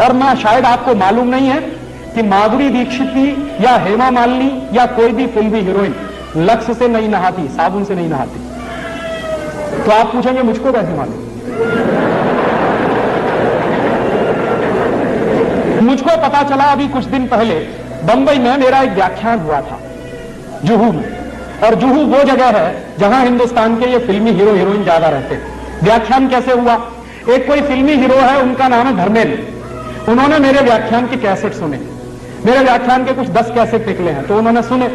और मैं शायद आपको मालूम नहीं है कि माधुरी दीक्षित की या हेमा मालिनी या कोई भी फिल्मी हीरोइन लक्स से नहीं नहाती, साबुन से नहीं नहाती। तो आप पूछेंगे मुझको कैसे मालूम? मुझको पता चला अभी कुछ दिन पहले बंबई में मेरा एक व्याख्यान हुआ था जुहू में, और जुहू वो जगह है जहां हिंदुस्तान के ये फिल्मी हीरो हीरोइन ज्यादा रहते हैं। व्याख्यान कैसे हुआ? एक कोई फिल्मी हीरो है, उनका नाम है धर्मेंद्र। उन्होंने मेरे व्याख्यान के कैसेट सुने, मेरे व्याख्यान के कुछ 10 कैसेट निकले हैं, तो उन्होंने सुने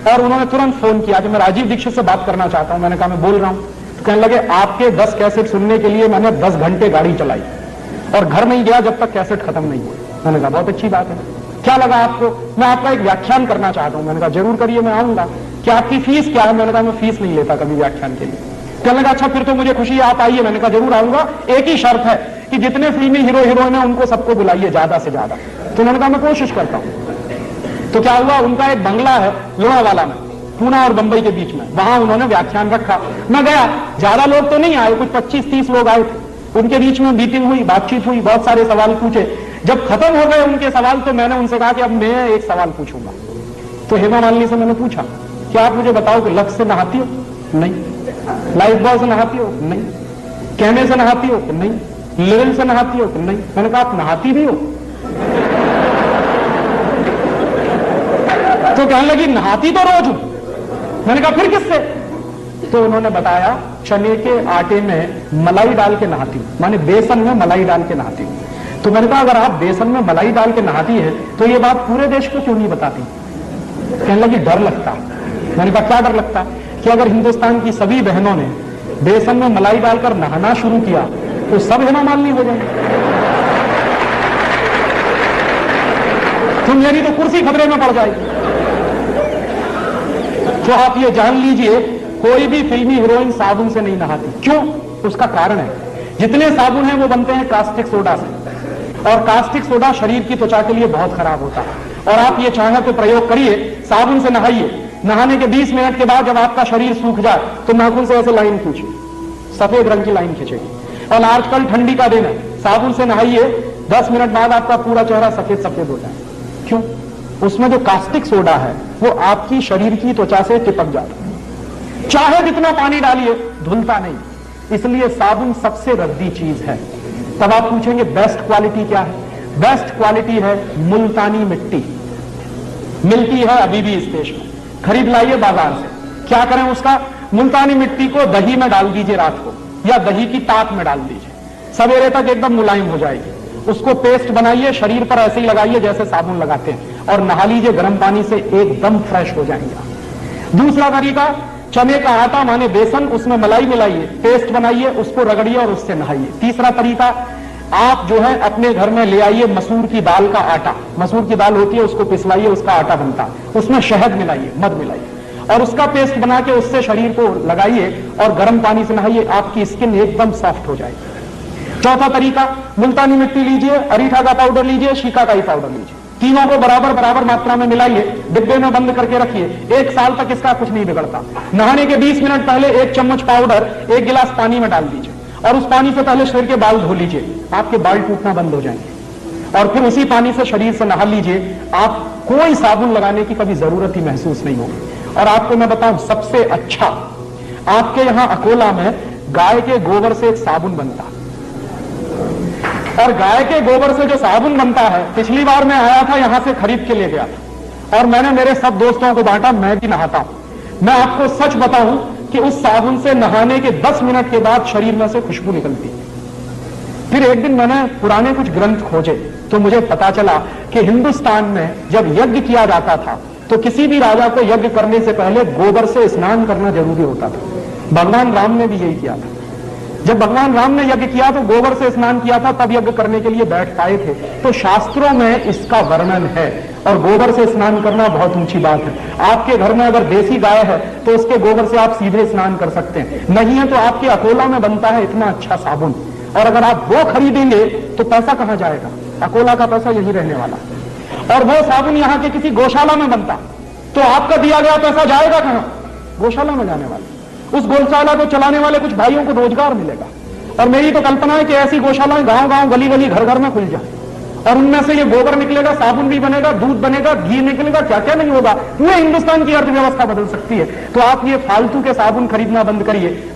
और उन्होंने तुरंत फोन किया कि मैं राजीव दीक्षित से बात करना चाहता हूं। मैंने कहा मैं बोल रहा हूं। तो कहने लगे आपके 10 कैसेट सुनने के लिए मैंने 10 घंटे गाड़ी चलाई और घर नहीं गया जब तक कैसेट खत्म नहीं हुई। मैंने कहा बहुत अच्छी बात है, क्या लगा आपको? मैं आपका एक व्याख्यान करना चाहता हूं। मैंने कहा जरूर करिए, मैं आऊंगा। क्या आपकी फीस क्या है? मैंने कहा मैं फीस नहीं लेता कभी व्याख्यान के लिए। कहने लगा अच्छा फिर तो मुझे खुशी है, आप आइए। मैंने कहा जरूर आऊंगा, एक ही शर्त है कि जितने फिल्मी हीरो हीरोइन है उनको सबको बुलाइए ज्यादा से ज्यादा। तो मैंने कहा मैं कोशिश करता हूं। तो क्या हुआ, उनका एक बंगला है लोनावाला में, पूना और बंबई के बीच में, वहां उन्होंने व्याख्यान रखा। मैं गया, ज्यादा लोग तो नहीं आए, कुछ 25-30 लोग आए थे। उनके बीच में मीटिंग हुई, बातचीत हुई, बहुत सारे सवाल पूछे। जब खत्म हो गए उनके सवाल तो मैंने उनसे कहा कि अब मैं एक सवाल पूछूंगा। तो हेमा मालिनी से मैंने पूछा कि आप मुझे बताओ कि लक्स से नहाती हो? नहीं। लाइफ बॉय से नहाती हो? नहीं। कहने से नहाती हो? नहीं। लिविल से नहाती हो? नहीं। मैंने कहा आप नहाती भी हो? तो कहने लगी नहाती तो रोज हूं। मैंने कहा फिर किससे? तो उन्होंने बताया चने के आटे में मलाई डाल के नहाती हूं, माने बेसन में मलाई डाल के नहाती हूं। तो मैंने कहा अगर आप बेसन में मलाई डाल के नहाती है तो ये बात पूरे देश को क्यों नहीं बताती? कहने लगी डर लगता। मैंने कहा क्या डर लगता? कि अगर हिंदुस्तान की सभी बहनों ने बेसन में मलाई डालकर नहाना शुरू किया तो सब हेमा मालिनी हो जाएंगे। तो मेरी तो कुर्सी खतरे में पड़ जाएगी। तो आप ये जान लीजिए कोई भी फिल्मी हीरोइन साबुन से नहीं नहाती। क्यों? उसका कारण है जितने साबुन हैं वो बनते हैं कास्टिक सोडा से, और कास्टिक सोडा शरीर की त्वचा के लिए बहुत खराब होता है। और आप ये चाहें तो प्रयोग करिए, साबुन से नहाइए, नहाने के 20 मिनट के बाद जब आपका शरीर सूख जाए तो नाखून से ऐसे लाइन खींचिए, सफेद रंग की लाइन खींचेगी। और आजकल ठंडी का दिन है, साबुन से नहाइए, 10 मिनट बाद आपका पूरा चेहरा सफेद सफेद हो जाए। क्यों? उसमें जो कास्टिक सोडा है वो आपकी शरीर की त्वचा से चिपक जाता है, चाहे जितना पानी डालिए धुलता नहीं। इसलिए साबुन सबसे रद्दी चीज है। तब आप पूछेंगे बेस्ट क्वालिटी क्या है? बेस्ट क्वालिटी है मुल्तानी मिट्टी, मिलती है अभी भी इस देश में, खरीद लाइए बाजार से। क्या करें उसका? मुल्तानी मिट्टी को दही में डाल दीजिए रात को, या दही की ताक में डाल दीजिए, सवेरे तक एकदम मुलायम हो जाएगी। उसको पेस्ट बनाइए, शरीर पर ऐसे ही लगाइए जैसे साबुन लगाते हैं, और नहा लीजिए गर्म पानी से, एकदम फ्रेश हो जाएंगे। दूसरा तरीका, चने का आटा माने बेसन, उसमें मलाई मिलाइए, पेस्ट बनाइए, उसको रगड़िए और उससे नहाइए। तीसरा तरीका, आप जो है अपने घर में ले आइए मसूर की दाल का आटा, मसूर की दाल होती है उसको पिसवाइए, उसका आटा बनता है, उसमें शहद मिलाइए, मध मिलाइए और उसका पेस्ट बना के उससे शरीर को लगाइए और गर्म पानी से नहाइए, आपकी स्किन एकदम सॉफ्ट हो जाएगी। चौथा तरीका, मुल्तानी मिट्टी लीजिए, अरीठा का पाउडर लीजिए, शिकाकाई पाउडर लीजिए, तीनों को बराबर बराबर मात्रा में मिलाइए, डिब्बे में बंद करके रखिए, 1 साल तक इसका कुछ नहीं बिगड़ता। नहाने के 20 मिनट पहले 1 चम्मच पाउडर 1 गिलास पानी में डाल दीजिए और उस पानी से पहले शरीर के बाल धो लीजिए, आपके बाल टूटना बंद हो जाएंगे। और फिर उसी पानी से शरीर से नहा लीजिए, आप कोई साबुन लगाने की कभी जरूरत ही महसूस नहीं होगी। और आपको मैं बताऊं सबसे अच्छा, आपके यहां अकोला में गाय के गोबर से एक साबुन बनता है, और गाय के गोबर से जो साबुन बनता है, पिछली बार मैं आया था यहां से खरीद के ले गया था और मैंने मेरे सब दोस्तों को बांटा, मैं भी नहाता हूं। मैं आपको सच बताऊं कि उस साबुन से नहाने के 10 मिनट के बाद शरीर में से खुशबू निकलती है। फिर एक दिन मैंने पुराने कुछ ग्रंथ खोजे तो मुझे पता चला कि हिंदुस्तान में जब यज्ञ किया जाता था तो किसी भी राजा को यज्ञ करने से पहले गोबर से स्नान करना जरूरी होता था। भगवान राम ने भी यही किया था। जब भगवान राम ने यज्ञ किया तो गोबर से स्नान किया था, तब यज्ञ करने के लिए बैठ पाए थे। तो शास्त्रों में इसका वर्णन है और गोबर से स्नान करना बहुत ऊंची बात है। आपके घर में अगर देसी गाय है तो उसके गोबर से आप सीधे स्नान कर सकते हैं, नहीं है तो आपके अकोला में बनता है इतना अच्छा साबुन, और अगर आप वो खरीदेंगे तो पैसा कहां जाएगा? अकोला का पैसा यही रहने वाला। और वो साबुन यहाँ के किसी गौशाला में बनता तो आपका दिया गया पैसा जाएगा कहां? गौशाला में जाने वाला। उस गौशाला को चलाने वाले कुछ भाइयों को रोजगार मिलेगा। और मेरी तो कल्पना है कि ऐसी गौशालाएं गांव गांव गली गली घर घर में खुल जाए और उनमें से ये गोबर निकलेगा, साबुन भी बनेगा, दूध बनेगा, घी निकलेगा, क्या क्या नहीं होगा। ये हिंदुस्तान की अर्थव्यवस्था बदल सकती है। तो आप ये फालतू के साबुन खरीदना बंद करिए।